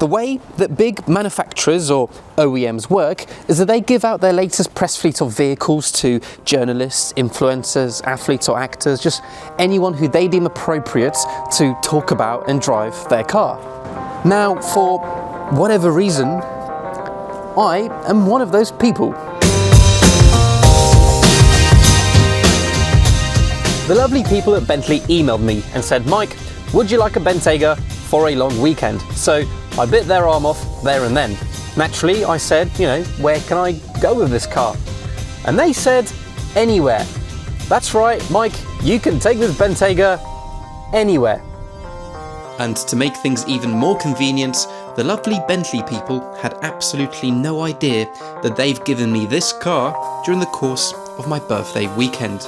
The way that big manufacturers or OEMs work is that they give out their latest press fleet of vehicles to journalists, influencers, athletes or actors, just anyone who they deem appropriate to talk about and drive their car. Now, for whatever reason, I am one of those people. The lovely people at Bentley emailed me and said, Mike, would you like a Benteyga for a long weekend? So I bit their arm off there and then. Naturally, I said, where can I go with this car? And they said, anywhere. That's right, Mike, you can take this Benteyga anywhere. And to make things even more convenient, the lovely Bentley people had absolutely no idea that they've given me this car during the course of my birthday weekend.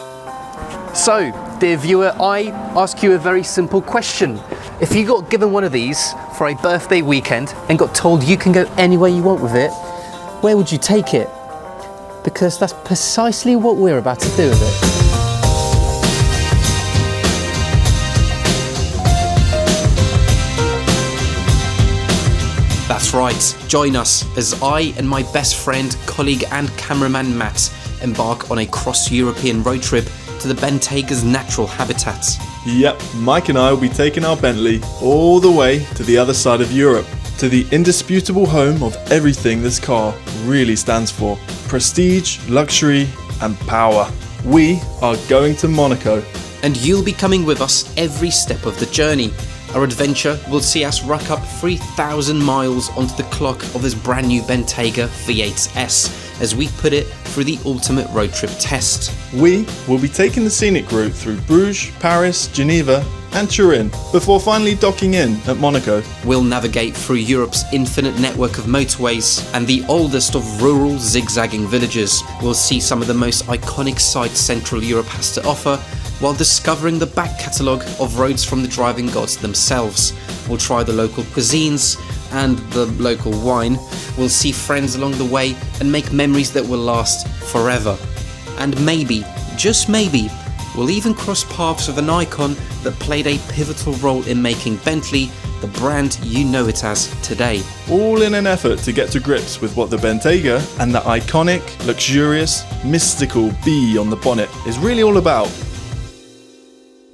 So, dear viewer, I ask you a very simple question. If you got given one of these for a birthday weekend and got told you can go anywhere you want with it, where would you take it? Because that's precisely what we're about to do with it. That's right, join us as I and my best friend, colleague and cameraman Matt embark on a cross-European road trip to the Benteyga's natural habitat. Yep, Mike and I will be taking our Bentley all the way to the other side of Europe, to the indisputable home of everything this car really stands for: prestige, luxury and power. We are going to Monaco. And you'll be coming with us every step of the journey. Our adventure will see us rack up 3,000 miles onto the clock of this brand new Benteyga V8 S as we put it through the ultimate road trip test. We will be taking the scenic route through Bruges, Paris, Geneva and Turin before finally docking in at Monaco. We'll navigate through Europe's infinite network of motorways and the oldest of rural zigzagging villages. We'll see some of the most iconic sights Central Europe has to offer, while discovering the back catalogue of roads from the driving gods themselves. We'll try the local cuisines and the local wine. We'll see friends along the way and make memories that will last forever. And maybe, just maybe, we'll even cross paths with an icon that played a pivotal role in making Bentley the brand you know it as today. All in an effort to get to grips with what the Benteyga and the iconic, luxurious, mystical B on the bonnet is really all about.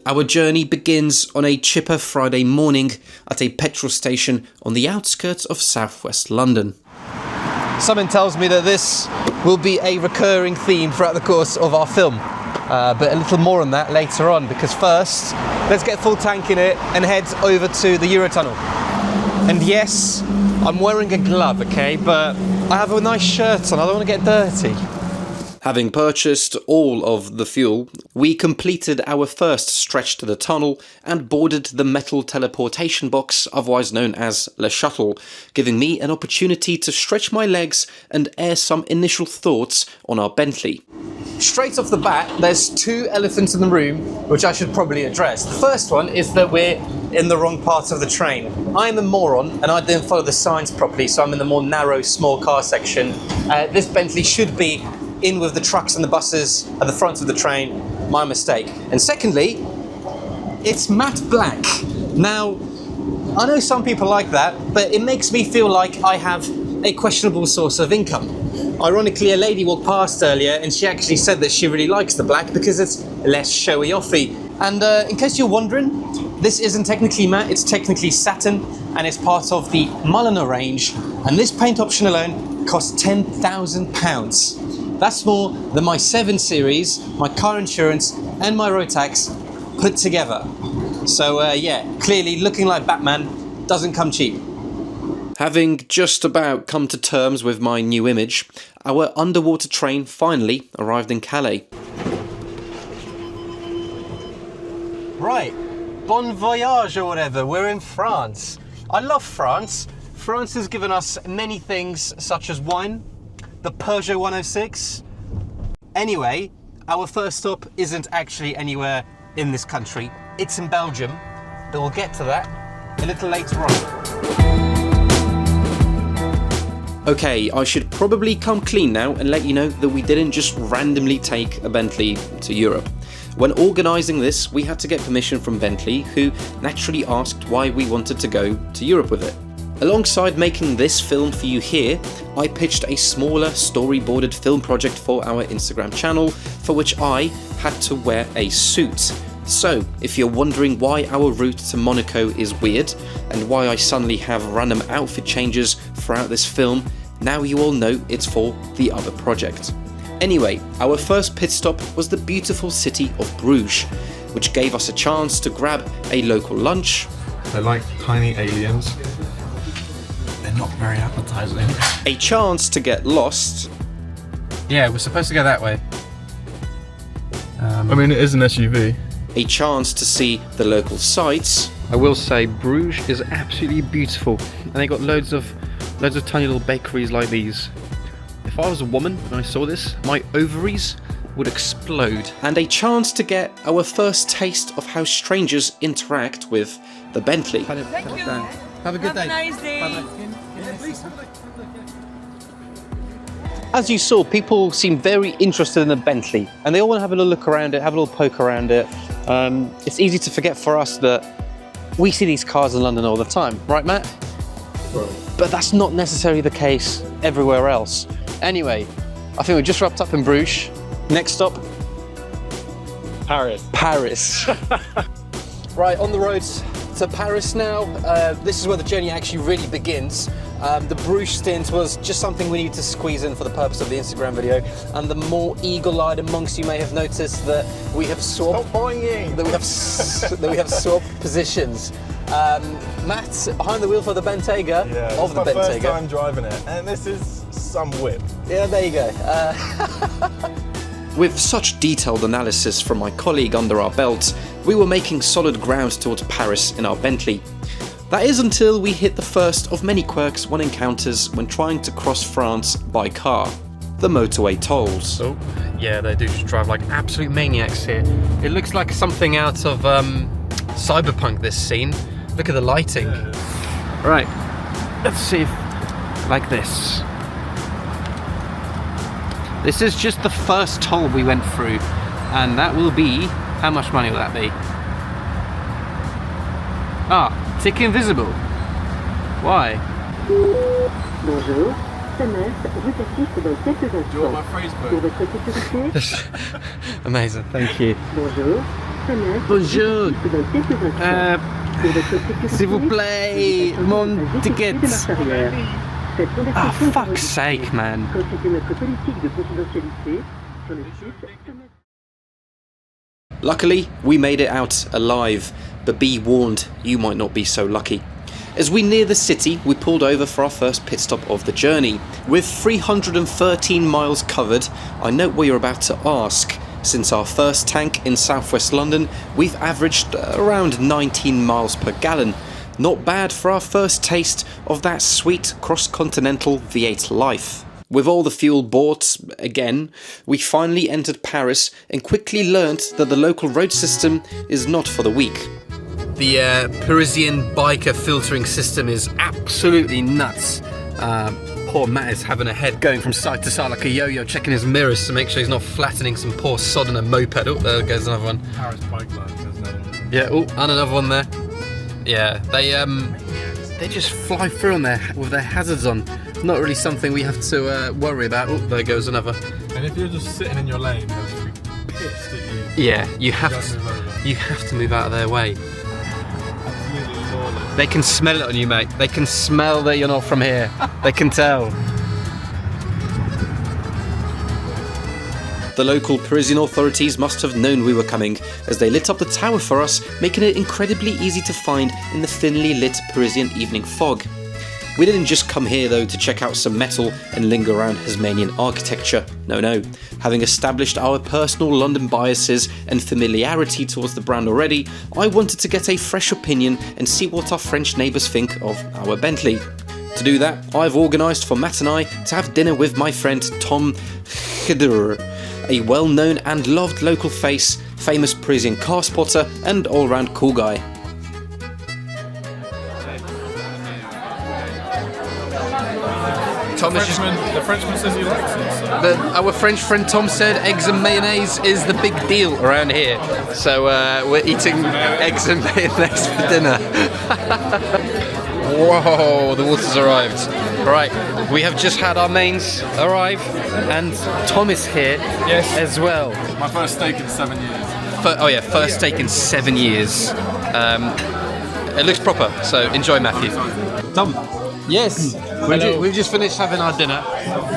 Our journey begins on a chipper Friday morning at a petrol station on the outskirts of southwest London. Something tells me that this will be a recurring theme throughout the course of our film, but a little more on that later on, because first, let's get full tank in it and head over to the Eurotunnel. And yes, I'm wearing a glove, okay, but I have a nice shirt on, I don't want to get dirty. Having purchased all of the fuel, we completed our first stretch to the tunnel and boarded the metal teleportation box, otherwise known as Le Shuttle, giving me an opportunity to stretch my legs and air some initial thoughts on our Bentley. Straight off the bat, there's two elephants in the room which I should probably address. The first one is that we're in the wrong part of the train. I'm a moron and I didn't follow the signs properly, so I'm in the more narrow, small car section. This Bentley should be in with the trucks and the buses at the front of the train. My mistake. And secondly, it's matte black. Now, I know some people like that, but it makes me feel like I have a questionable source of income. Ironically, a lady walked past earlier and she actually said that she really likes the black because it's less showy-offy. And in case you're wondering, this isn't technically matte, it's technically satin, and it's part of the Mulliner range. And this paint option alone costs £10,000. That's more than my 7 Series, my car insurance and my road tax put together. So yeah, clearly looking like Batman doesn't come cheap. Having just about come to terms with my new image, our underwater train finally arrived in Calais. Right, bon voyage or whatever, we're in France. I love France. France has given us many things such as wine, the Peugeot 106. Anyway, our first stop isn't actually anywhere in this country. It's in Belgium, but we'll get to that a little later on. Okay, I should probably come clean now and let you know that we didn't just randomly take a Bentley to Europe. When organising this, we had to get permission from Bentley, who naturally asked why we wanted to go to Europe with it. Alongside making this film for you here, I pitched a smaller storyboarded film project for our Instagram channel, for which I had to wear a suit. So, if you're wondering why our route to Monaco is weird, and why I suddenly have random outfit changes throughout this film, now you all know it's for the other project. Anyway, our first pit stop was the beautiful city of Bruges, which gave us a chance to grab a local lunch. They're like tiny aliens. They're not very appetizing. A chance to get lost. Yeah, we're supposed to go that way. I mean, it is an SUV. A chance to see the local sights. I will say Bruges is absolutely beautiful, and they got loads of tiny little bakeries like these. If I was a woman and I saw this, my ovaries would explode. And a chance to get our first taste of how strangers interact with the Bentley. Thank you. Have a good day. Have a nice day. As you saw, people seem very interested in the Bentley, and they all want to have a little look around it, have a little poke around it. It's easy to forget for us that we see these cars in London all the time, right, Matt? Right. But that's not necessarily the case everywhere else. Anyway, I think we just wrapped up in Bruges. Next stop, Paris. Paris. Right, on the road to Paris now. This is where the journey actually really begins. The Bruges stint was just something we needed to squeeze in for the purpose of the Instagram video. And the more eagle-eyed amongst you may have noticed that we have swapped. Stop boinging. That we have swapped positions. Matt's behind the wheel for the Benteyga of the Benteyga. First Benteyga. time driving it, and this is some whip. Yeah, there you go. With such detailed analysis from my colleague under our belt, we were making solid ground towards Paris in our Bentley. That is until we hit the first of many quirks one encounters when trying to cross France by car: the motorway tolls. Oh, yeah, they do just drive like absolute maniacs here. It looks like something out of Cyberpunk, this scene. Look at the lighting. Right, let's see if, like this. This is just the first toll we went through, and that will be, how much money will that be? Ah, tick invisible. Why? Bonjour, SMS vous assiste dans quelques instants. Do you want my phrase book? Pour votre sécurité, Amazing, thank you. bonjour, SMS Bonjour. vous assiste dans quelques instants. Pour votre sécurité, S'il vous plaît, mon ticket. Marche arrière. Cette Ah, conversation fuck's est sake, man. Consultez notre politique de confidentialité sur le site SMS. Luckily, we made it out alive, but be warned, you might not be so lucky. As we near the city, we pulled over for our first pit stop of the journey. With 313 miles covered, I know what you're about to ask. Since our first tank in southwest London, we've averaged around 19 miles per gallon. Not bad for our first taste of that sweet cross-continental V8 life. With all the fuel bought, again, we finally entered Paris and quickly learnt that the local road system is not for the weak. The Parisian biker filtering system is absolutely nuts. Poor Matt is having a head going from side to side like a yo-yo, checking his mirrors to make sure he's not flattening some poor sod on a moped. Oh, there goes another one. Paris bike line, there's no. Yeah, oh, and another one there. Yeah, they just fly through on with their hazards on. Not really something we have to worry about. Oh, there goes another. And if you're just sitting in your lane, they'll just be pissed at you. Yeah, you have Just move over. to move out of their way. Absolutely lawless. They can smell it on you, mate. They can smell that you're not from here. They can tell. The local Parisian authorities must have known we were coming, as they lit up the tower for us, making it incredibly easy to find in the thinly lit Parisian evening fog. We didn't just come here though to check out some metal and linger around Haussmannian architecture. No. Having established our personal London biases and familiarity towards the brand already, I wanted to get a fresh opinion and see what our French neighbours think of our Bentley. To do that, I've organised for Matt and I to have dinner with my friend Tom Khidr, a well-known and loved local face, famous Parisian car spotter and all-round cool guy. Thomas The Frenchman says he likes it. So. Our French friend Tom said eggs and mayonnaise is the big deal around here. So we're eating eggs and mayonnaise for dinner. Whoa, the water's arrived. Right, we have just had our mains arrive, and Tom is here as well. My first steak in 7 years. First steak in 7 years. It looks proper, so enjoy, Matthew. Tom. Yes. We've just finished having our dinner,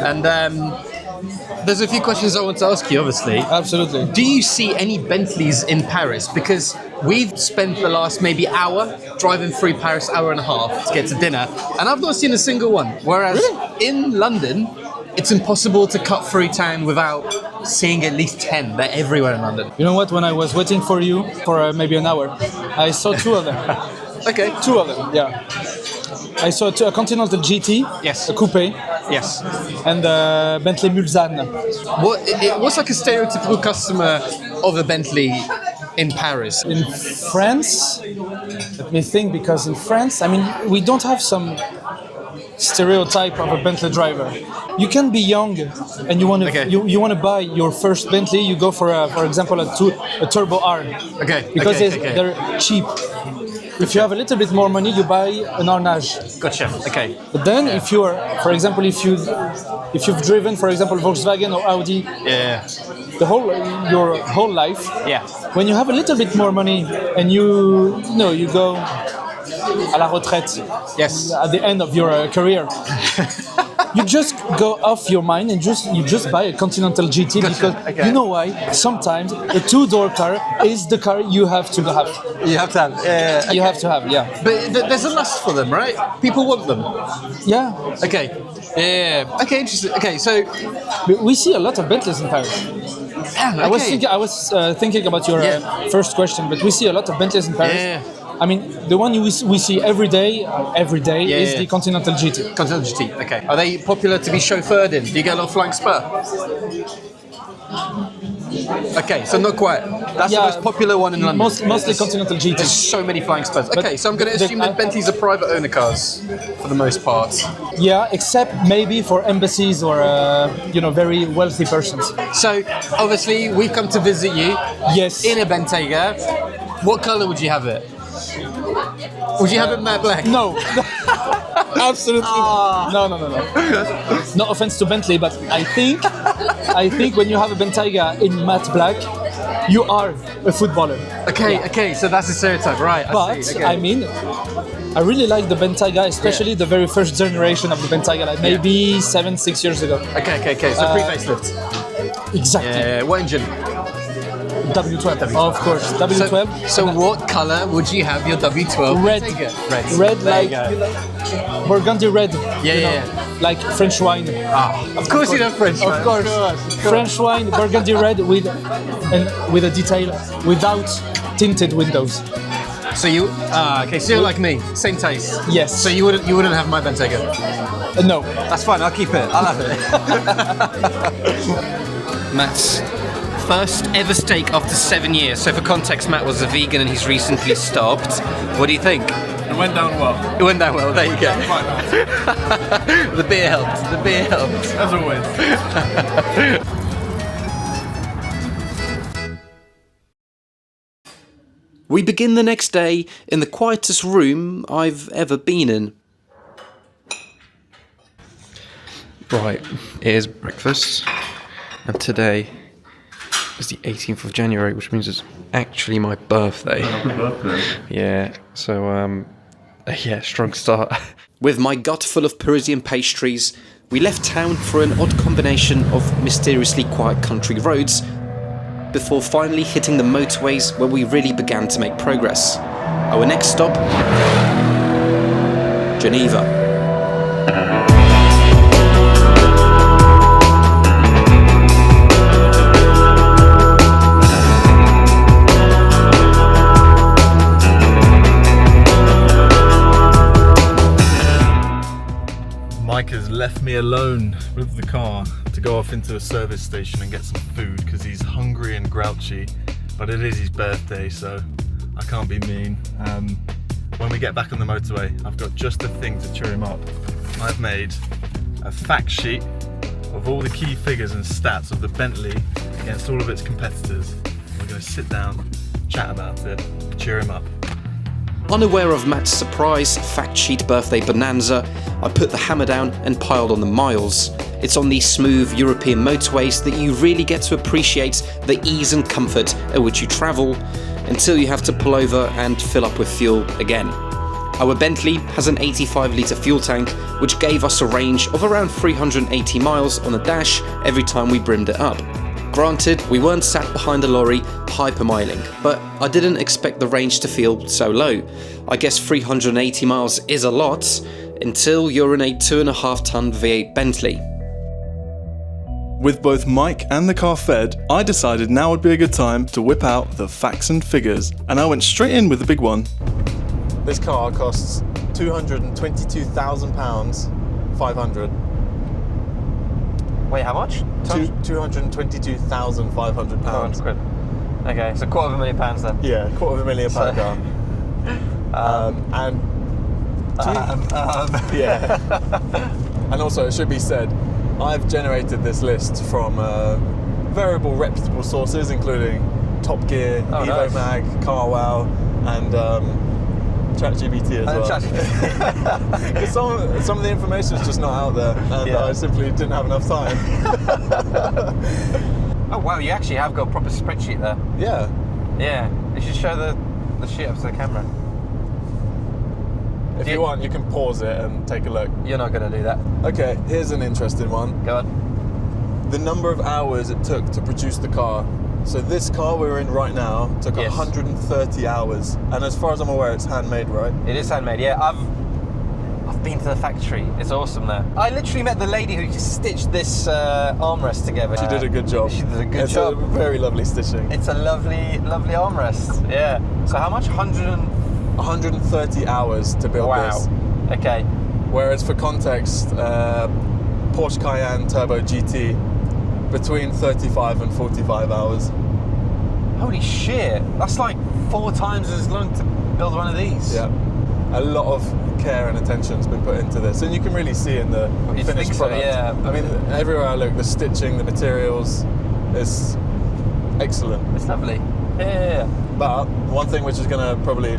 and there's a few questions I want to ask you, obviously. Absolutely. Do you see any Bentleys in Paris? Because we've spent the last maybe hour driving through Paris, hour and a half to get to dinner, and I've not seen a single one. Whereas in London, it's impossible to cut through town without seeing at least 10. They're everywhere in London. You know what? When I was waiting for you for maybe an hour, I saw 2 of them. Okay. 2 of them, yeah. I saw a Continental GT, Yes. a coupe, Yes. and a Bentley Mulsanne. What's like a stereotypical customer of a Bentley in Paris? In France, let me think, because in France, I mean, we don't have some stereotype of a Bentley driver. You can be young and you want to Okay. you want to buy your first Bentley. You go for example, a Turbo R. Okay. Because okay. they're cheap. If you have a little bit more money, you buy an Arnage. Gotcha. Okay. But then, if you are, for example, if you've driven, for example, Volkswagen or Audi, Yeah. your whole life, Yeah. when you have a little bit more money and you go à la retraite, Yes. at the end of your career, you just go off your mind and you just buy a Continental GT because you know why? Sometimes a 2-door car is the car you have to have. You have to have. Yeah. You have to have, yeah. But there's a lust for them, right? People want them. Yeah. Okay. Yeah. Okay. Interesting. Okay. So. We see a lot of Bentleys in Paris. Yeah, I was thinking about your first question, but we see a lot of Bentleys in Paris. Yeah. I mean, the one we see every day is the Continental GT. Continental GT. Okay. Are they popular to be chauffeured in? Do you get a lot of flying spur? Okay, so not quite. That's the most popular one in London. Mostly Continental GT. There's so many flying spurs. Okay, so I'm going to assume that Bentleys are private owner cars for the most part. Yeah, except maybe for embassies or very wealthy persons. So obviously we've come to visit you. Yes. In a Benteyga. What colour would you have it? Would you have it matte black? No. Absolutely. No. No offense to Bentley, but I think when you have a Benteyga in matte black, you are a footballer. Okay, so that's a stereotype, right? I mean, I really like the Benteyga, especially the very first generation of the Benteyga, like maybe 7-6 years ago. Okay. So pre-facelift. Exactly. Yeah. What engine? W12. Of course, W12. So what colour would you have your W12? Red. Red, like burgundy red. Yeah. Like French wine. Of course you know French. Of course. French wine, burgundy red with a detail without tinted windows. So you, so you're like me, same taste. Yes. So you wouldn't have my Benteyga. No. That's fine. I'll keep it. I'll have it. Matt's first ever steak after 7 years. So for context, Matt was a vegan and he's recently stopped. What do you think? It went down well. It went down well. There you go. The beer helped. As always. We begin the next day in the quietest room I've ever been in. Right, it is breakfast, and today is the 18th of January, which means it's actually my birthday. Happy birthday. Yeah, so, strong start. With my gut full of Parisian pastries, we left town for an odd combination of mysteriously quiet country roads, before finally hitting the motorways where we really began to make progress. Our next stop, Geneva. Mike has left me alone with the car to go off into a service station and get some food because he's hungry and grouchy, but it is his birthday, so I can't be mean. When we get back on the motorway, I've got just the thing to cheer him up. I've made a fact sheet of all the key figures and stats of the Bentley against all of its competitors. We're going to sit down, chat about it, cheer him up. Unaware of Matt's surprise fact sheet birthday bonanza, I put the hammer down and piled on the miles. It's on these smooth European motorways that you really get to appreciate the ease and comfort at which you travel, until you have to pull over and fill up with fuel again. Our Bentley has an 85-litre fuel tank, which gave us a range of around 380 miles on the dash every time we brimmed it up. Granted, we weren't sat behind a lorry hypermiling, but I didn't expect the range to feel so low. I guess 380 miles is a lot, until you're in a 2.5-ton V8 Bentley. With both Mike and the car fed, I decided now would be a good time to whip out the facts and figures, and I went straight in with the big one. This car costs £222,000, 500. Wait, how much? £222,500. £200. Okay, so £250,000 then. Yeah, £250,000 car. Yeah. And also, it should be said, I've generated this list from variable reputable sources, including Top Gear, Evo Mag, CarWow, and ChatGPT as well. Because some of the information is just not out there, and I simply didn't have enough time. Oh wow, you actually have got a proper spreadsheet there. Yeah. Yeah, you should show the sheet up to the camera. If you want, you can pause it and take a look. You're not going to do that. Okay, here's an interesting one. Go on. The number of hours it took to produce the car. So this car we're in right now took 130 hours. And as far as I'm aware, it's handmade, right? It is handmade, yeah. I've been to the factory. It's awesome there. I literally met the lady who stitched this armrest together. She did a good job. She did a good job. It's a very lovely stitching. It's a lovely, lovely armrest. Yeah. So how much? 130 hours to build this. Wow. Okay. Whereas for context, Porsche Cayenne Turbo GT, between 35 and 45 hours. Holy shit. That's like 4 times as long to build one of these. Yeah. A lot of care and attention's been put into this, and you can really see in the finished product. Yeah. I mean, everywhere I look, the stitching, the materials is excellent. It's lovely. Yeah. But one thing which is going to probably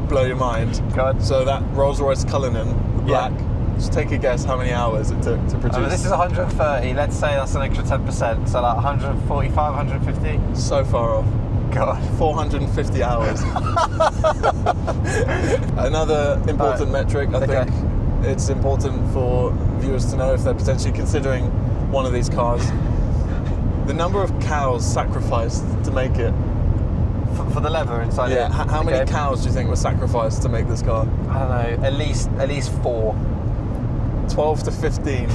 blow your mind. God. So that Rolls-Royce Cullinan, the black, just take a guess how many hours it took to produce. This is 130. Let's say that's an extra 10%. So like 145, 150. So far off. God. 450 hours. Another important metric, I think it's important for viewers to know if they're potentially considering one of these cars. The number of cows sacrificed to make it. For the leather inside it? Yeah, how many cows do you think were sacrificed to make this car? I don't know, at least 4. 12 to 15.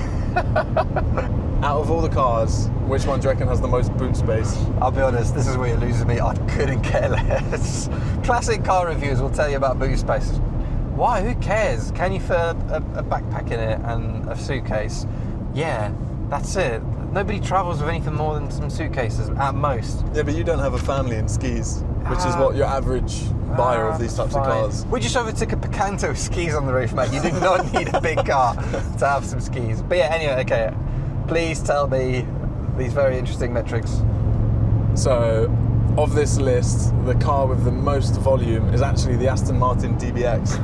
Out of all the cars, which one do you reckon has the most boot space? I'll be honest, this is where you're losing me. I couldn't care less. Classic car reviews will tell you about boot space. Why? Who cares? Can you fit a backpack in it and a suitcase? Yeah, that's it. Nobody travels with anything more than some suitcases, at most. Yeah, but you don't have a family and skis, which is what your average buyer of these types of cars. We just overtook a Picanto with skis on the roof, mate. You do not need a big car to have some skis. But yeah, anyway, okay. Please tell me these very interesting metrics. So, of this list, the car with the most volume is actually the Aston Martin DBX.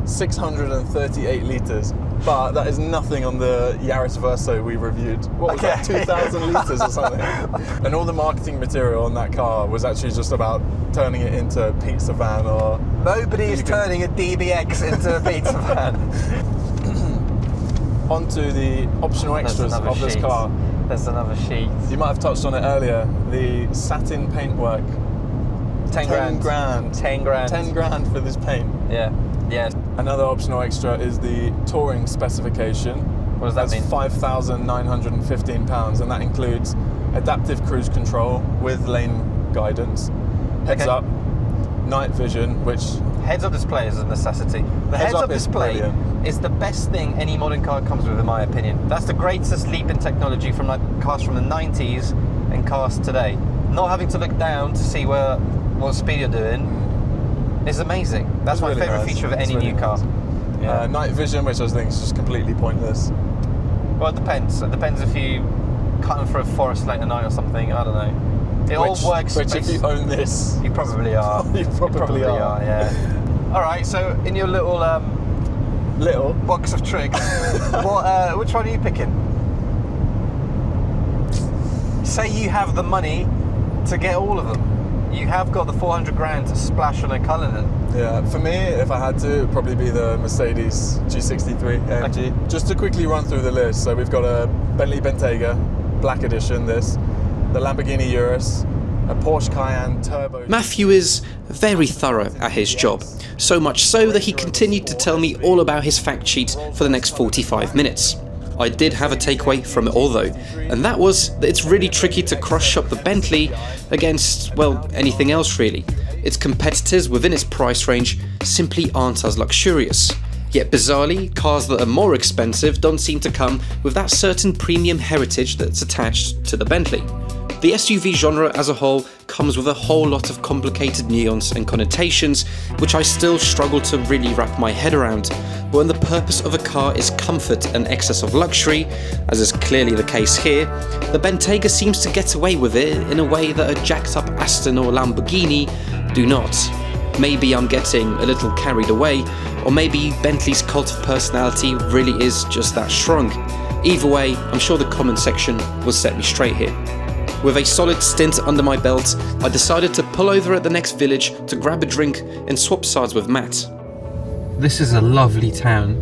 638 litres. But that is nothing on the Yaris Verso we reviewed. What was that, 2,000 litres or something? And all the marketing material on that car was actually just about turning it into a pizza van or... Nobody is turning a DBX into a pizza van. Onto the optional extras of this car. There's another sheet. You might have touched on it earlier. The satin paintwork. 10 grand. 10 grand. 10 grand for this paint. Yeah. Yeah. Another optional extra is the touring specification. What does that mean? That's £5,915, and that includes adaptive cruise control with lane guidance, heads up, night vision, which... Heads-up display is a necessity. The heads-up display is the best thing any modern car comes with, in my opinion. That's the greatest leap in technology from like cars from the 90s and cars today. Not having to look down to see what speed you're doing is amazing. That's my favourite feature of any new car. Yeah. Night vision, which I think is just completely pointless. Well, it depends. It depends if you cut them through a forest late at night or something. I don't know. It all works. Which if you own this, you probably are. You probably are. Yeah. All right. So in your little box of tricks, which one are you picking? Say you have the money to get all of them. You have got the 400 grand to splash on a Cullinan. Yeah, for me, if I had to, it'd probably be the Mercedes G63 AMG. Just to quickly run through the list, so we've got a Bentley Benteyga, Black Edition, the Lamborghini Urus, a Porsche Cayenne Turbo. Matthew is very thorough at his job, so much so that he continued to tell me all about his fact sheet for the next 45 minutes. I did have a takeaway from it all though, and that was that it's really tricky to cross-shop the Bentley against, well, anything else really. Its competitors within its price range simply aren't as luxurious. Yet bizarrely, cars that are more expensive don't seem to come with that certain premium heritage that's attached to the Bentley. The SUV genre as a whole comes with a whole lot of complicated nuance and connotations, which I still struggle to really wrap my head around. But when the purpose of a car is comfort and excess of luxury, as is clearly the case here, the Benteyga seems to get away with it in a way that a jacked up Aston or Lamborghini do not. Maybe I'm getting a little carried away, or maybe Bentley's cult of personality really is just that strong. Either way, I'm sure the comment section will set me straight here. With a solid stint under my belt, I decided to pull over at the next village to grab a drink and swap sides with Matt. This is a lovely town.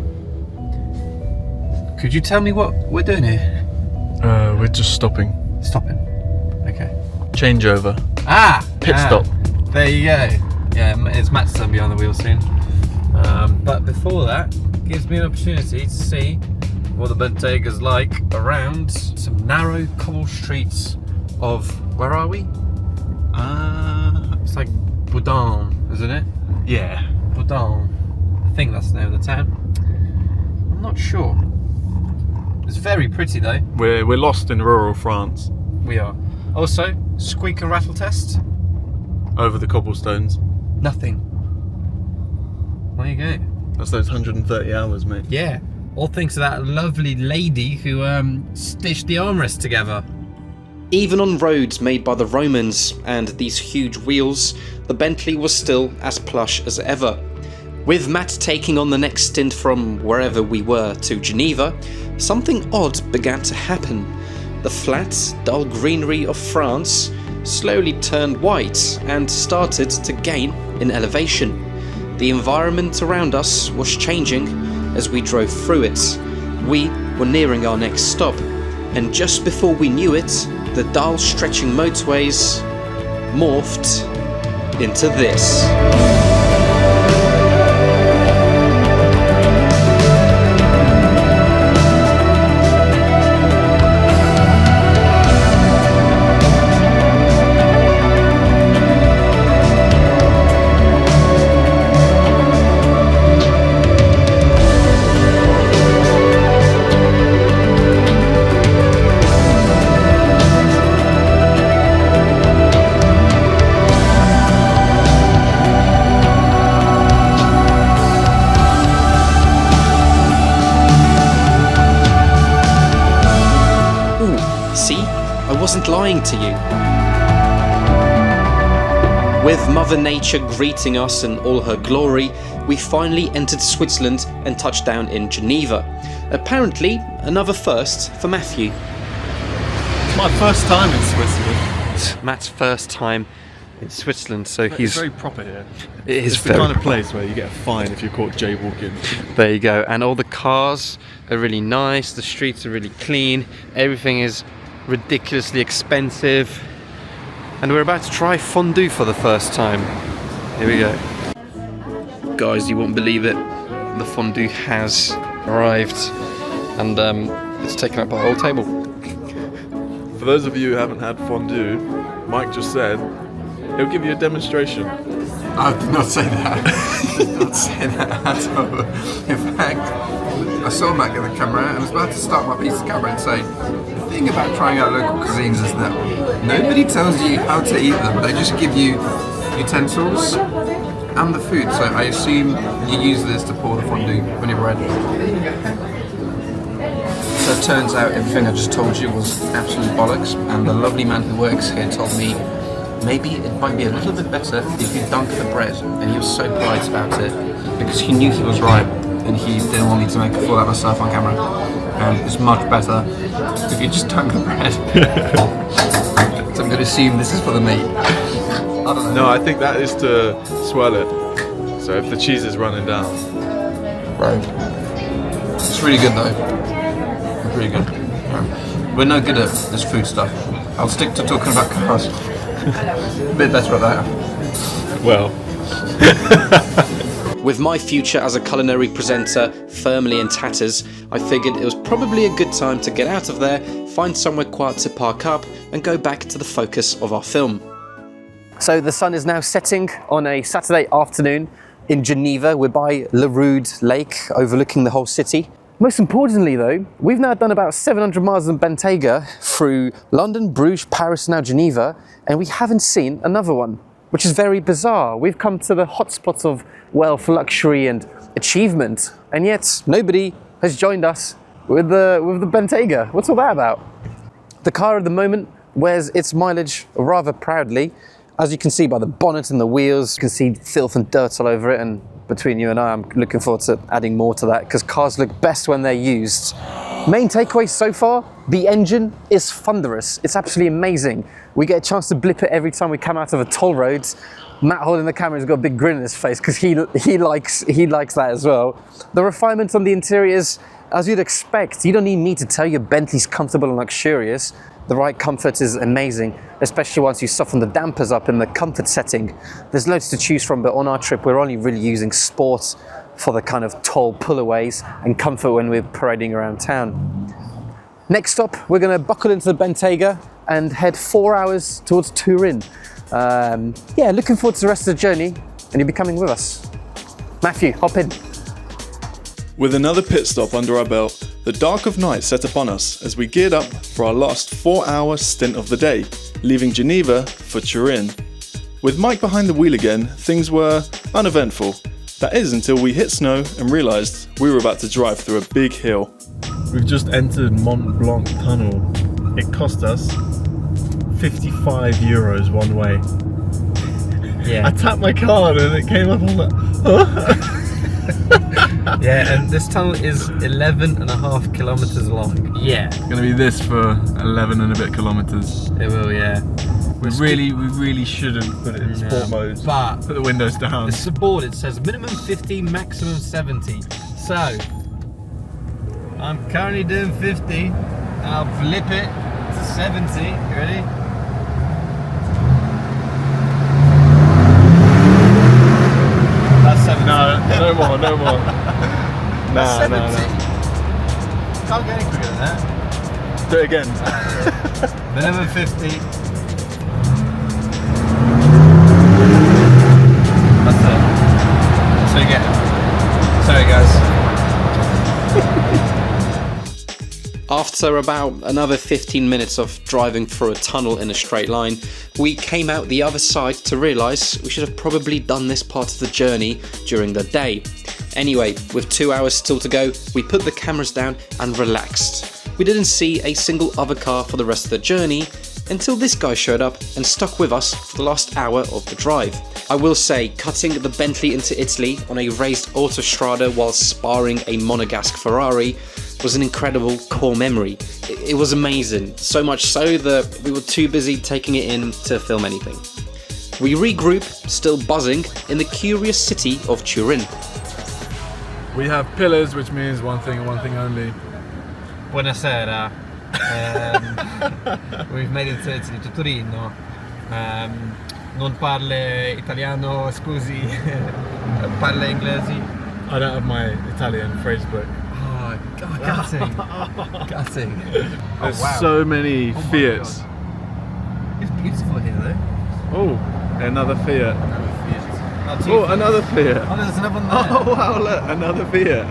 Could you tell me what we're doing here? We're just stopping. Stopping. Okay. Changeover. Pit stop. There you go. Yeah, it's Matt's turn behind the wheel soon. But before that, gives me an opportunity to see what the Benteyga's like around some narrow cobble streets of, where are we? It's like Boudin, isn't it? Yeah. Boudin. I think that's the name of the town. I'm not sure. It's very pretty though. We're lost in rural France. We are. Also, squeak and rattle test. Over the cobblestones. Nothing. There you go. That's those 130 hours, mate. Yeah. All thanks to that lovely lady who stitched the armrest together. Even on roads made by the Romans and these huge wheels, the Bentley was still as plush as ever. With Matt taking on the next stint from wherever we were to Geneva, something odd began to happen. The flat, dull greenery of France slowly turned white and started to gain in elevation. The environment around us was changing as we drove through it. We were nearing our next stop, and just before we knew it, the dull stretching motorways morphed into this. Wasn't lying to you. With Mother Nature greeting us in all her glory, we finally entered Switzerland and touched down in Geneva. Apparently, another first for Matthew. It's my first time in Switzerland. Matt's first time in Switzerland, so It's very proper here. It is It's the very kind of place where you get a fine if you're caught jaywalking. There you go, and all the cars are really nice, the streets are really clean, everything is ridiculously expensive, and we're about to try fondue for the first time. Here we go. Guys, you won't believe it, the fondue has arrived, and it's taken up our whole table. For those of you who haven't had fondue, Mike just said he'll give you a demonstration. I did not say that. I did not say that at all. In fact, I saw Mac in the camera and I was about to start my piece of camera and say, the thing about trying out local cuisines is that nobody tells you how to eat them. They just give you utensils and the food. So I assume you use this to pour the fondue when you're ready. So it turns out everything I just told you was absolute bollocks, and the lovely man who works here told me maybe it might be a little bit better if you dunk the bread. And he was so polite about it because he knew he was right and he didn't want me to make a fool out of myself on camera. It's much better if you just dunk the bread. So I'm going to assume this is for the meat. I don't know. No, I think that is to swirl it. So if the cheese is running down. Right. It's really good though. It's really good. Yeah. We're no good at this food stuff. I'll stick to talking about cars. A bit better at that. Well. With my future as a culinary presenter firmly in tatters, I figured it was probably a good time to get out of there, find somewhere quiet to park up, and go back to the focus of our film. So the sun is now setting on a Saturday afternoon in Geneva. We're by Le Roude Lake, overlooking the whole city. Most importantly though, we've now done about 700 miles in Benteyga through London, Bruges, Paris, now Geneva, and we haven't seen another one, which is very bizarre. We've come to the hotspots of wealth, luxury and achievement, and yet nobody has joined us with the Benteyga. What's all that about? The car at the moment wears its mileage rather proudly. As you can see by the bonnet and the wheels, you can see filth and dirt all over it, and between you and I, I'm looking forward to adding more to that because cars look best when they're used. Main takeaway so far, the engine is thunderous. It's absolutely amazing. We get a chance to blip it every time we come out of a toll road. Matt holding the camera has got a big grin on his face because he likes that as well. The refinement on the interiors, as you'd expect, you don't need me to tell you Bentley's comfortable and luxurious. The ride comfort is amazing, especially once you soften the dampers up in the comfort setting. There's loads to choose from, but on our trip, we're only really using sport for the kind of toll pullaways and comfort when we're parading around town. Next stop, we're going to buckle into the Benteyga and head 4 hours towards Turin. Yeah, looking forward to the rest of the journey, and you'll be coming with us. Matthew, hop in. With another pit stop under our belt, the dark of night set upon us as we geared up for our last 4-hour stint of the day, leaving Geneva for Turin. With Mike behind the wheel again, things were uneventful. That is until we hit snow and realised we were about to drive through a big hill. We've just entered Mont Blanc Tunnel. It cost us 55 euros one way. Yeah. I tapped my card and it came up on that. Huh? Yeah, and this tunnel is 11.5 kilometers long. Yeah. It's going to be this for 11 and a bit kilometres. It will, yeah. We really shouldn't put it in sport mode. But put the windows down. it's a board, it says minimum 50, maximum 70. So, I'm currently doing 50, and I'll blip it to 70. You ready? That's 70. No more. That's 70. Can't get any quicker than that. Do it again. Minimum 50. That's it. So you get it. Sorry guys. After about another 15 minutes of driving through a tunnel in a straight line, we came out the other side to realise we should have probably done this part of the journey during the day. Anyway, with 2 hours still to go, we put the cameras down and relaxed. We didn't see a single other car for the rest of the journey until this guy showed up and stuck with us for the last hour of the drive. I will say, cutting the Bentley into Italy on a raised autostrada while sparring a Monegasque Ferrari was an incredible core memory. It was amazing, so much so that we were too busy taking it in to film anything. We regroup, still buzzing, in the curious city of Turin. We have pillars, which means one thing and one thing only. Buonasera. We've made it to Italy, to Torino. Non parle italiano, scusi. Parle inglese. I don't have my Italian phrase book. Oh, gutting. Gutting. There's so many Fiats. It's beautiful here though. Oh, another Fiat. Not too Oh, Fiat. another Fiat. Oh, there's another one there. Oh wow, look, another Fiat.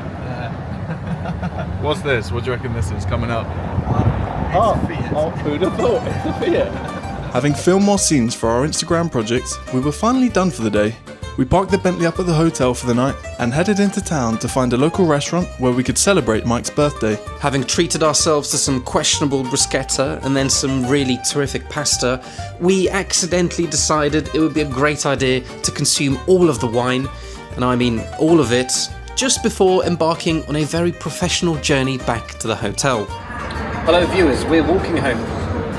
What's this? What do you reckon this is coming up? Who'd have thought? It's a Fiat. Having filmed more scenes for our Instagram project, we were finally done for the day. We parked the Bentley up at the hotel for the night and headed into town to find a local restaurant where we could celebrate Mike's birthday. Having treated ourselves to some questionable bruschetta and then some really terrific pasta, we accidentally decided it would be a great idea to consume all of the wine, and I mean all of it, just before embarking on a very professional journey back to the hotel. Hello viewers, we're walking home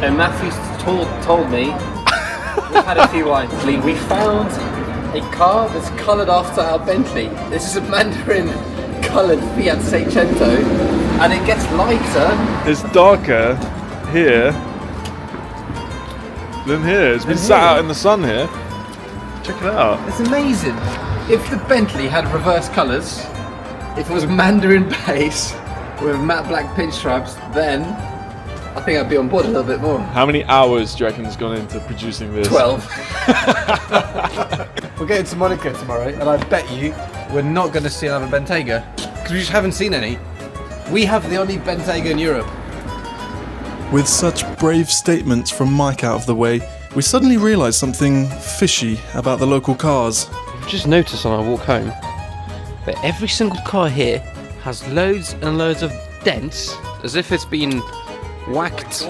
and Matthew's told me we've had a few wines. We found a car that's coloured after our Bentley. This is a Mandarin coloured Fiat Seicento and it gets lighter. It's darker here than here. It's been sat out in the sun here. Check it out. It's amazing. If the Bentley had reverse colours, if it was Mandarin base with matte black pinstripes, then I think I'd be on board a little bit more. How many hours do you reckon has gone into producing this? 12. We're going to Monaco tomorrow, and I bet you we're not going to see another Benteyga because we just haven't seen any. We have the only Benteyga in Europe. With such brave statements from Mike out of the way, we suddenly realised something fishy about the local cars. Just noticed on our walk home that every single car here has loads and loads of dents, as if it's been whacked.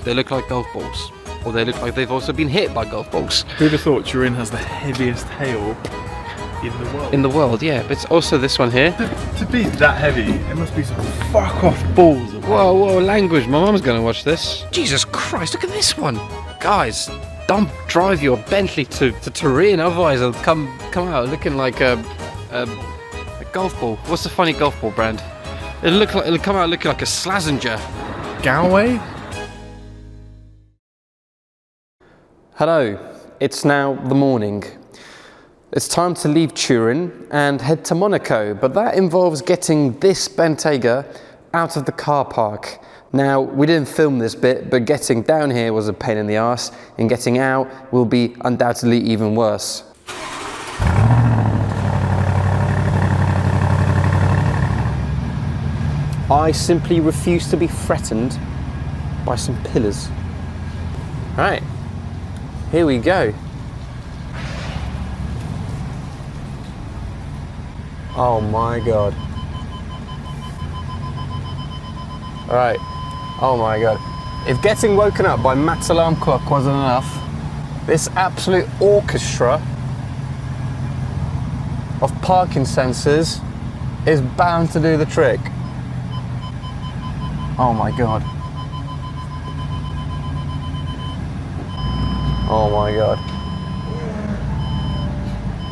They look like golf balls, or they look like they've also been hit by golf balls. Who'd have thought Turin has the heaviest hail in the world? In the world, yeah, but it's also this one here. To be that heavy, it must be some fuck off balls of Whoa, language, my mum's gonna watch this. Jesus Christ, look at this one. Guys, don't drive your Bentley to Turin, otherwise it'll come out looking like a golf ball. What's the funny golf ball brand? It'll come out looking like a Slazenger. Galway? Hello, it's now the morning. It's time to leave Turin and head to Monaco, but that involves getting this Benteyga out of the car park. Now, we didn't film this bit, but getting down here was a pain in the arse, and getting out will be undoubtedly even worse. I simply refuse to be threatened by some pillars. Right, here we go. Oh my god. Alright, oh my god. If getting woken up by Matt's alarm clock wasn't enough, this absolute orchestra of parking sensors is bound to do the trick. Oh my god. Oh my god.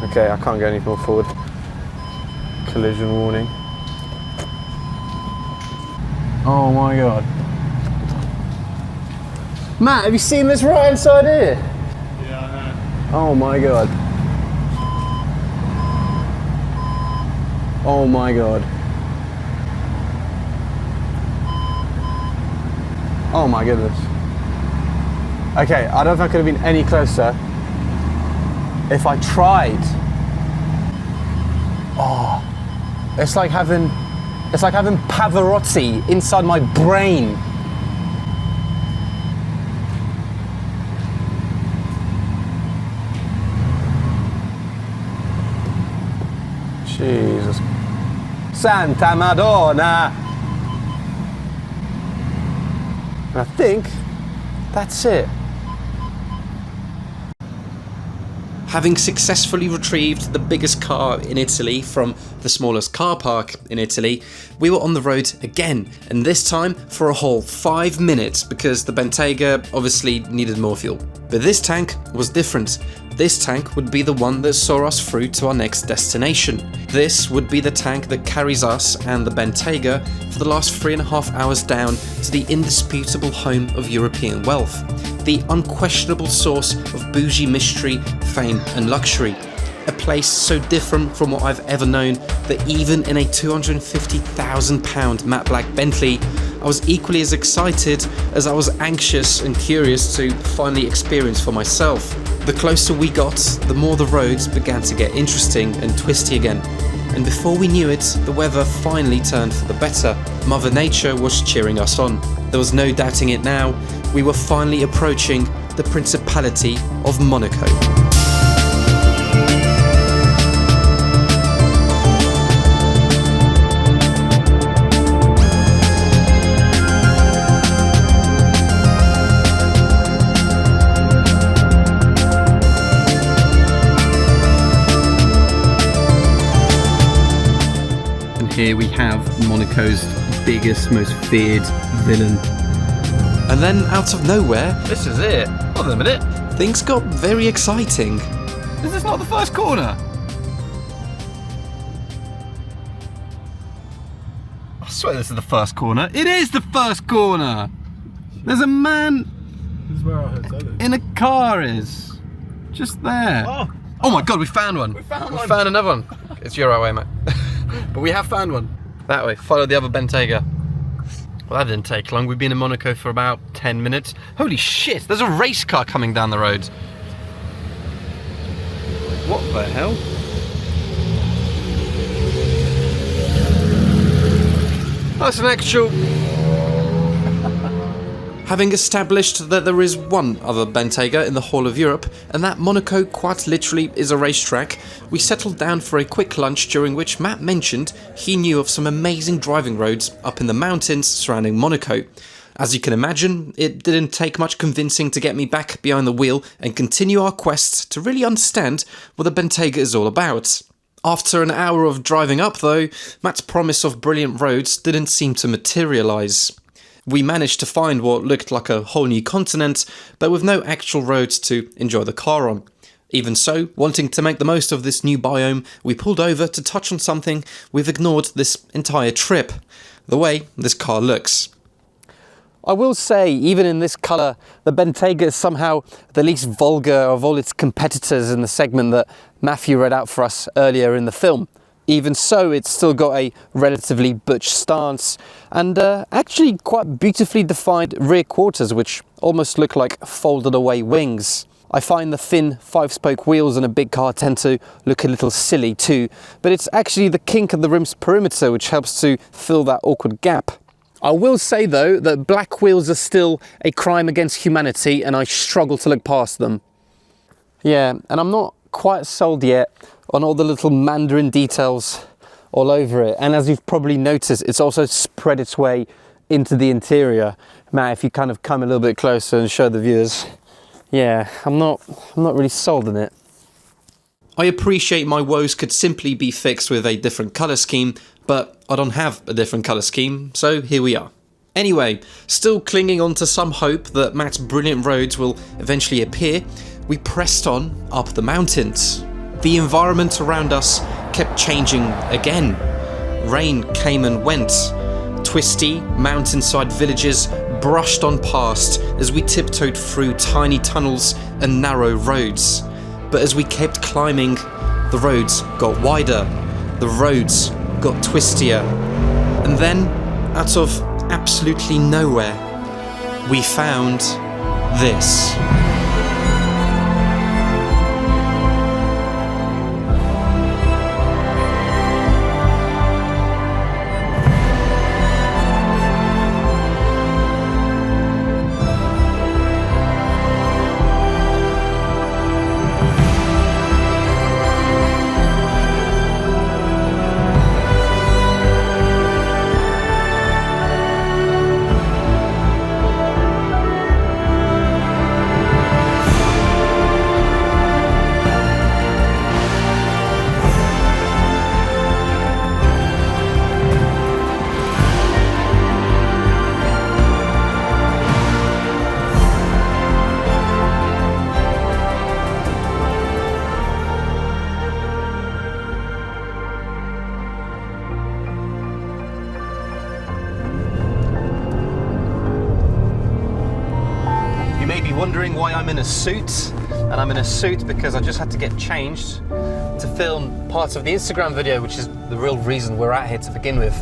Okay, I can't go any more forward. Collision warning. Oh my god. Matt, have you seen this right inside here? Yeah, I know. Oh my god. Oh my god. Oh my goodness. Okay, I don't think I could have been any closer if I tried. Oh, it's like having Pavarotti inside my brain. Jesus. Santa Madonna. And I think that's it. Having successfully retrieved the biggest car in Italy from the smallest car park in Italy, we were on the road again, and this time for a whole 5 minutes because the Benteyga obviously needed more fuel. But this tank was different. This tank would be the one that saw us through to our next destination. This would be the tank that carries us and the Benteyga for the last 3.5 hours down to the indisputable home of European wealth, the unquestionable source of bougie mystery, fame and luxury. A place so different from what I've ever known that even in a £250,000 matte black Bentley, I was equally as excited as I was anxious and curious to finally experience for myself. The closer we got, the more the roads began to get interesting and twisty again. And before we knew it, the weather finally turned for the better. Mother Nature was cheering us on. There was no doubting it now. We were finally approaching the Principality of Monaco. here we have Monaco's biggest, most feared villain. And then, out of nowhere, This is it. Hold on a minute. things got very exciting. Is this not the first corner? I swear this is the first corner. It is the first corner! There's a man This is where our hotel is. in a car is. Just there. Oh my god, we found one. We found another one. It's your right way, mate. But we have found one. That way. Follow the other Benteyga. Well, that didn't take long. We've been in Monaco for about 10 minutes. Holy shit, there's a race car coming down the road. What the hell? That's an actual... Having established that there is one other Benteyga in the whole of Europe, and that Monaco quite literally is a racetrack, we settled down for a quick lunch during which Matt mentioned he knew of some amazing driving roads up in the mountains surrounding Monaco. As you can imagine, it didn't take much convincing to get me back behind the wheel and continue our quest to really understand what the Benteyga is all about. After an hour of driving up though, Matt's promise of brilliant roads didn't seem to materialise. We managed to find what looked like a whole new continent, but with no actual roads to enjoy the car on. Even so, wanting to make the most of this new biome, we pulled over to touch on something we've ignored this entire trip: the way this car looks. I will say, even in this colour, the Benteyga is somehow the least vulgar of all its competitors in the segment that Matthew read out for us earlier in the film. Even so, it's still got a relatively butch stance and actually quite beautifully defined rear quarters, which almost look like folded away wings. I find the thin 5-spoke wheels in a big car tend to look a little silly too, but it's actually the kink of the rim's perimeter which helps to fill that awkward gap. I will say though that black wheels are still a crime against humanity and I struggle to look past them. Yeah, and I'm not quite sold yet on all the little Mandarin details all over it, and as you've probably noticed, it's also spread its way into the interior. Matt, if you kind of come a little bit closer and show the viewers, yeah, I'm not really sold on it. I appreciate my woes could simply be fixed with a different colour scheme, but I don't have a different colour scheme, so here we are. Anyway, still clinging on to some hope that Matt's brilliant roads will eventually appear, we pressed on up the mountains. The environment around us kept changing again. Rain came and went. Twisty mountainside villages brushed on past as we tiptoed through tiny tunnels and narrow roads. But as we kept climbing, the roads got wider, the roads got twistier, and then, out of absolutely nowhere, we found this. Wondering why I'm in a suit, and I'm in a suit because I just had to get changed to film parts of the Instagram video, which is the real reason we're out here to begin with.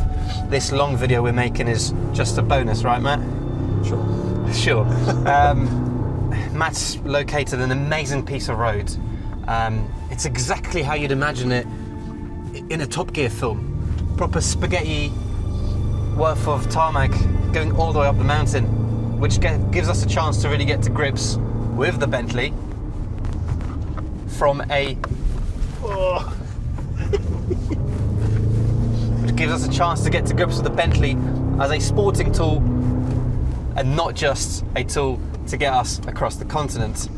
This long video we're making is just a bonus, right, Matt? Sure. Matt's located an amazing piece of road. It's exactly how you'd imagine it in a Top Gear film. Proper spaghetti worth of tarmac going all the way up the mountain, which gives us a chance to really get to grips with the Bentley from a... which gives us a chance to get to grips with the Bentley as a sporting tool and not just a tool to get us across the continent.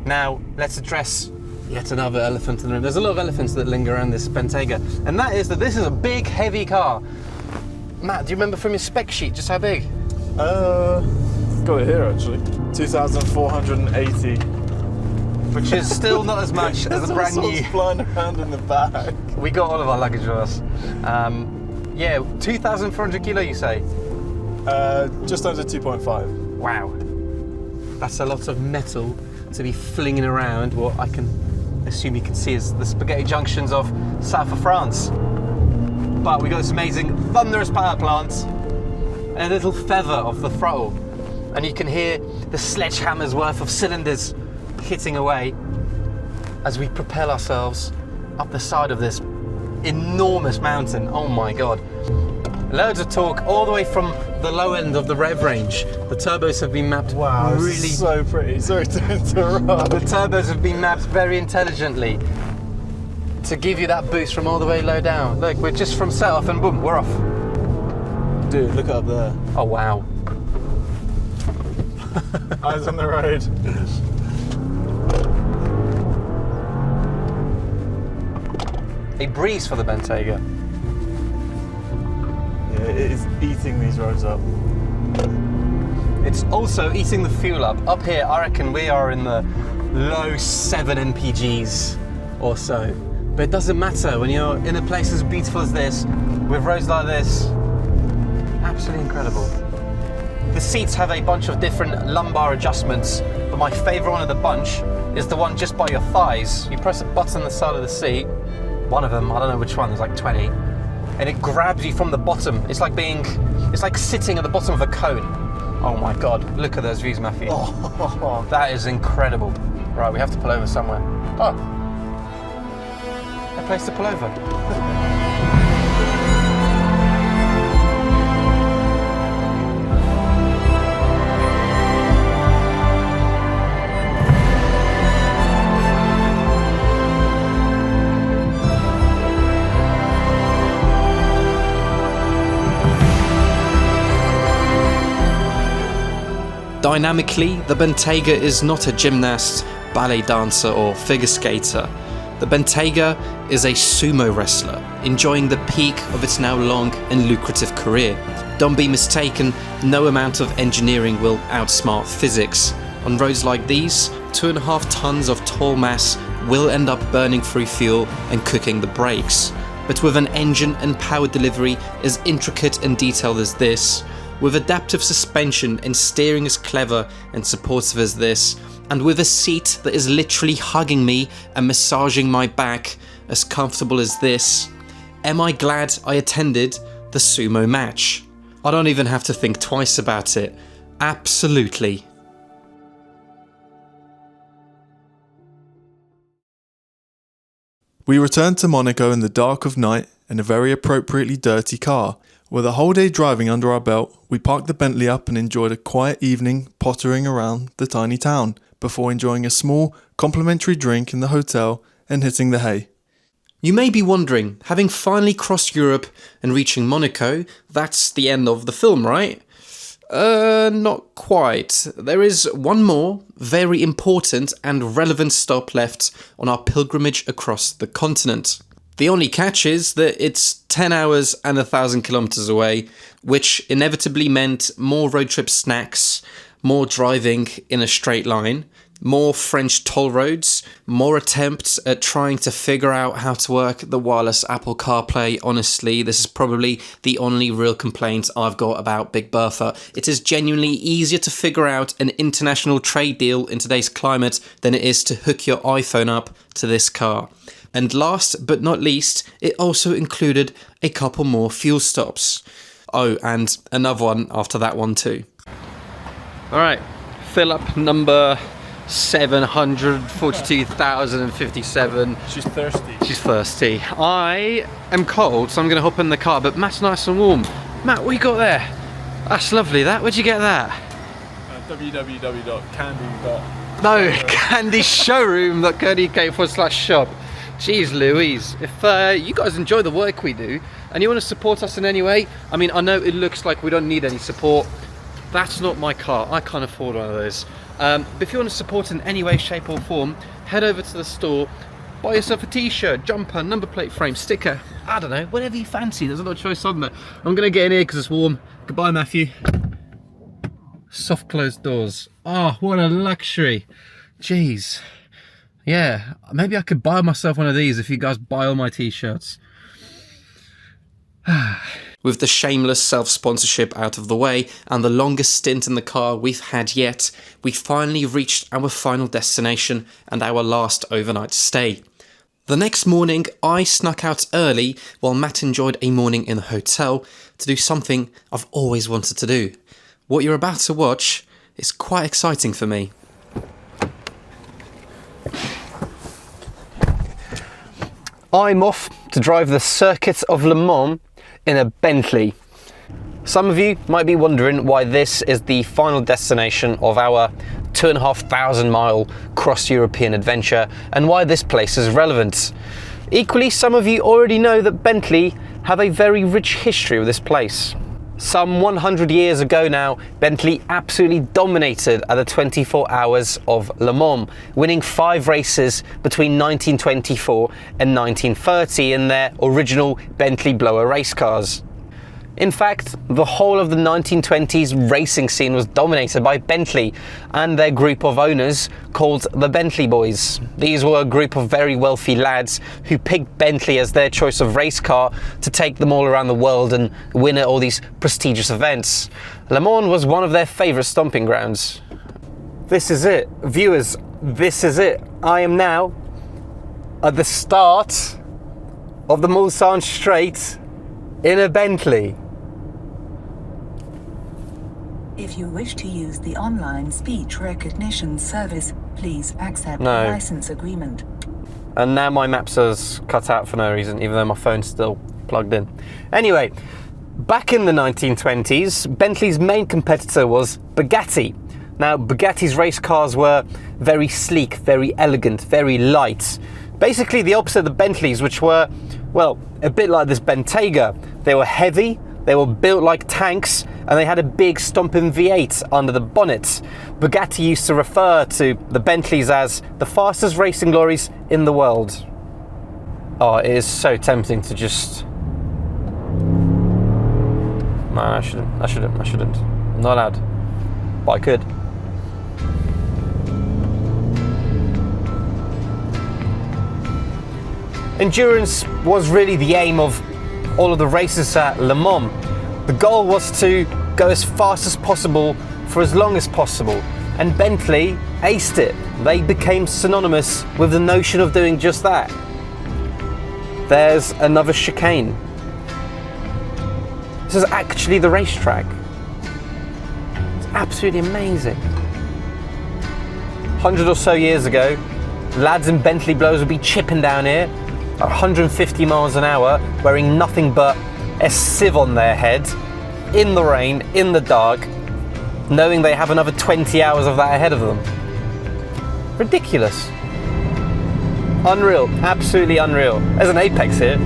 Now, let's address Yet another elephant in the room. There's a lot of elephants that linger around this Benteyga, and that is that this is a big, heavy car. Matt, do you remember from your spec sheet just how big? Got it here actually. 2,480. Which is still not as much as a brand new. Flying around in the back. We got all of our luggage with us. Yeah, 2,400 kilo, you say? Just under 2.5. Wow. That's a lot of metal to be flinging around what I can assume you can see as the spaghetti junctions of south of France. But we got this amazing thunderous power plant and a little feather of the throttle. And you can hear the sledgehammer's worth of cylinders hitting away as we propel ourselves up the side of this enormous mountain. Oh my God. Loads of torque all the way from the low end of the rev range. The turbos have been mapped really... so pretty. Sorry to interrupt. The turbos have been mapped very intelligently to give you that boost from all the way low down. Look, we're just from set off and boom, we're off. Dude, look up there. Oh wow. Eyes on the road. A breeze for the Benteyga. Yeah, it is eating these roads up. It's also eating the fuel up. Up here, I reckon we are in the low 7 mpgs or so. But it doesn't matter when you're in a place as beautiful as this, with roads like this. Absolutely incredible. The seats have a bunch of different lumbar adjustments, but my favourite one of the bunch is the one just by your thighs. You press a button on the side of the seat, one of them, I don't know which one, there's like 20, and it grabs you from the bottom. It's like sitting at the bottom of a cone. Oh my God, look at those views, Matthew. Oh, that is incredible. Right, we have to pull over somewhere. Oh, a place to pull over. Dynamically, the Benteyga is not a gymnast, ballet dancer or figure skater. The Benteyga is a sumo wrestler, enjoying the peak of its now long and lucrative career. Don't be mistaken, no amount of engineering will outsmart physics. On roads like these, 2.5 tons of tall mass will end up burning through fuel and cooking the brakes. But with an engine and power delivery as intricate and detailed as this, with adaptive suspension and steering as clever and supportive as this, and with a seat that is literally hugging me and massaging my back as comfortable as this, am I glad I attended the sumo match? I don't even have to think twice about it. Absolutely. We returned to Monaco in the dark of night in a very appropriately dirty car. With a whole day driving under our belt, we parked the Bentley up and enjoyed a quiet evening pottering around the tiny town, before enjoying a small, complimentary drink in the hotel and hitting the hay. You may be wondering, having finally crossed Europe and reaching Monaco, that's the end of the film, right? Not quite. There is one more, very important and relevant stop left on our pilgrimage across the continent. The only catch is that it's 10 hours and 1,000 kilometers away, which inevitably meant more road trip snacks, more driving in a straight line, more French toll roads, more attempts at trying to figure out how to work the wireless Apple CarPlay. Honestly, this is probably the only real complaint I've got about Big Bertha. It is genuinely easier to figure out an international trade deal in today's climate than it is to hook your iPhone up to this car. And last but not least, it also included a couple more fuel stops. Oh, and another one after that one too. All right, fill up number 742,057. She's thirsty. She's thirsty. I am cold, so I'm going to hop in the car, but Matt's nice and warm. Matt, what you got there? That's lovely, that. Where'd you get that? www.candy.com. No, candyshowroom.co.uk/shop. Jeez Louise, if you guys enjoy the work we do and you want to support us in any way, I mean, I know it looks like we don't need any support. That's not my car, I can't afford one of those. But if you want to support in any way, shape or form, head over to the store, buy yourself a t-shirt, jumper, number plate frame, sticker, I don't know, whatever you fancy. There's a lot of choice on there. I'm gonna get in here because it's warm. Goodbye, Matthew. Soft closed doors. Oh, what a luxury. Jeez. Yeah, maybe I could buy myself one of these if you guys buy all my t-shirts. With the shameless self-sponsorship out of the way and the longest stint in the car we've had yet, we finally reached our final destination and our last overnight stay. The next morning, I snuck out early while Matt enjoyed a morning in the hotel to do something I've always wanted to do. What you're about to watch is quite exciting for me. I'm off to drive the circuit of Le Mans in a Bentley. Some of you might be wondering why this is the final destination of our 2,500 mile cross-European adventure and why this place is relevant. Equally, some of you already know that Bentley have a very rich history with this place. Some 100 years ago now, Bentley absolutely dominated at the 24 Hours of Le Mans, winning 5 races between 1924 and 1930 in their original Bentley blower race cars. In fact, the whole of the 1920s racing scene was dominated by Bentley and their group of owners called the Bentley Boys. These were a group of very wealthy lads who picked Bentley as their choice of race car to take them all around the world and win at all these prestigious events. Le Mans was one of their favourite stomping grounds. This is it. Viewers, this is it. I am now at the start of the Mulsanne Straight in a Bentley. If you wish to use the online speech recognition service, please accept No. the license agreement. And now my maps is cut out for no reason, even though my phone's still plugged in. Anyway, back in the 1920s, Bentley's main competitor was Bugatti. Now, Bugatti's race cars were very sleek, very elegant, very light. Basically the opposite of the Bentleys, which were, well, a bit like this Benteyga. They were heavy, they were built like tanks, and they had a big stomping V8 under the bonnet. Bugatti used to refer to the Bentleys as the fastest racing lorries in the world. Oh, it is so tempting to just... No, I shouldn't. I'm not allowed. But I could. Endurance was really the aim of all of the races at Le Mans. The goal was to go as fast as possible for as long as possible, and Bentley aced it. They became synonymous with the notion of doing just that. There's another chicane. This is actually the racetrack. It's absolutely amazing. 100 or so years ago, lads in Bentley blowers would be chipping down here at 150 miles an hour, wearing nothing but a sieve on their head, in the rain, in the dark, knowing they have another 20 hours of that ahead of them. Ridiculous. Unreal, absolutely unreal. There's an apex here.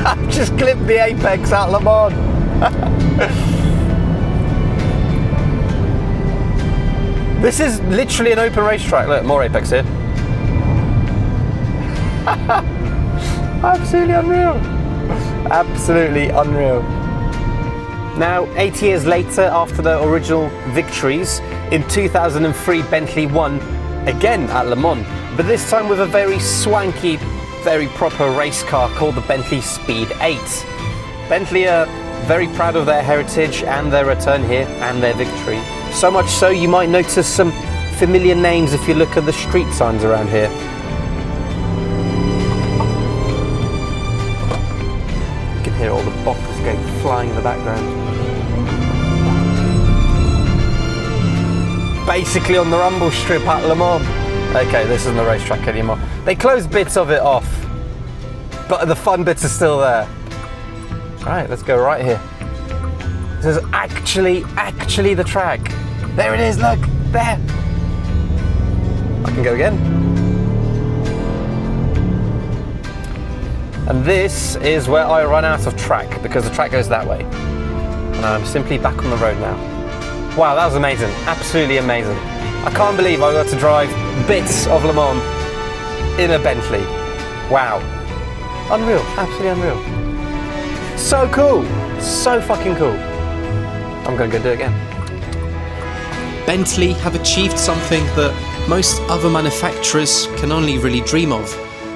I've just clipped the apex at Le Mans. This is literally an open racetrack. Look, more apex here. Absolutely unreal. Absolutely unreal. Now, 8 years later, after the original victories, in 2003 Bentley won again at Le Mans, but this time with a very swanky, very proper race car called the Bentley Speed 8. Bentley are very proud of their heritage and their return here and their victory. So much so you might notice some familiar names if you look at the street signs around here. You can hear all the boxes going flying in the background. Basically on the rumble strip at Le Mans. Okay, this isn't the racetrack anymore. They closed bits of it off, but the fun bits are still there. Alright, let's go right here. This is actually the track. There it is, look, there. I can go again. And this is where I run out of track, because the track goes that way. And I'm simply back on the road now. Wow, that was amazing, absolutely amazing. I can't believe I got to drive bits of Le Mans in a Bentley. Wow. Unreal, absolutely unreal. So cool, so fucking cool. I'm gonna go do it again. Bentley have achieved something that most other manufacturers can only really dream of.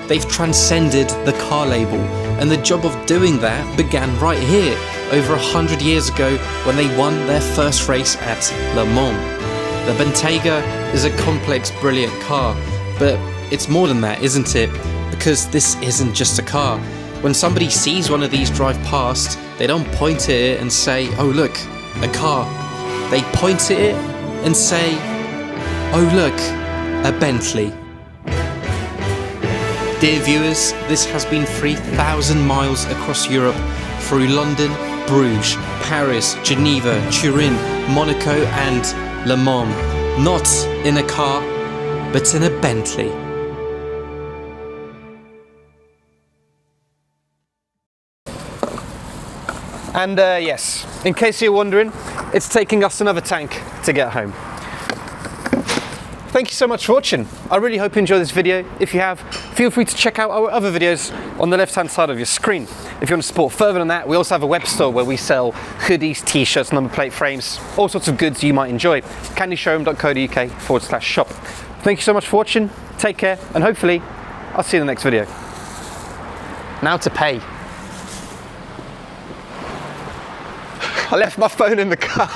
They've transcended the car label, and the job of doing that began right here, over 100 years ago when they won their first race at Le Mans. The Benteyga is a complex, brilliant car, but it's more than that, isn't it? Because this isn't just a car. When somebody sees one of these drive past, they don't point at it and say, oh look, a car. They point at it and say, oh look, a Bentley. Dear viewers, this has been 3,000 miles across Europe, through London, Bruges, Paris, Geneva, Turin, Monaco and Le Mans. Not in a car, but in a Bentley. And yes, in case you're wondering, it's taking us another tank to get home. Thank you so much for watching. I really hope you enjoyed this video. If you have, feel free to check out our other videos on the left hand side of your screen. If you want to support further than that, we also have a web store where we sell hoodies, t-shirts, number plate frames, all sorts of goods you might enjoy. candyshowroom.co.uk/shop. Thank you so much for watching, take care, and hopefully I'll see you in the next video. Now to pay. I left my phone in the car.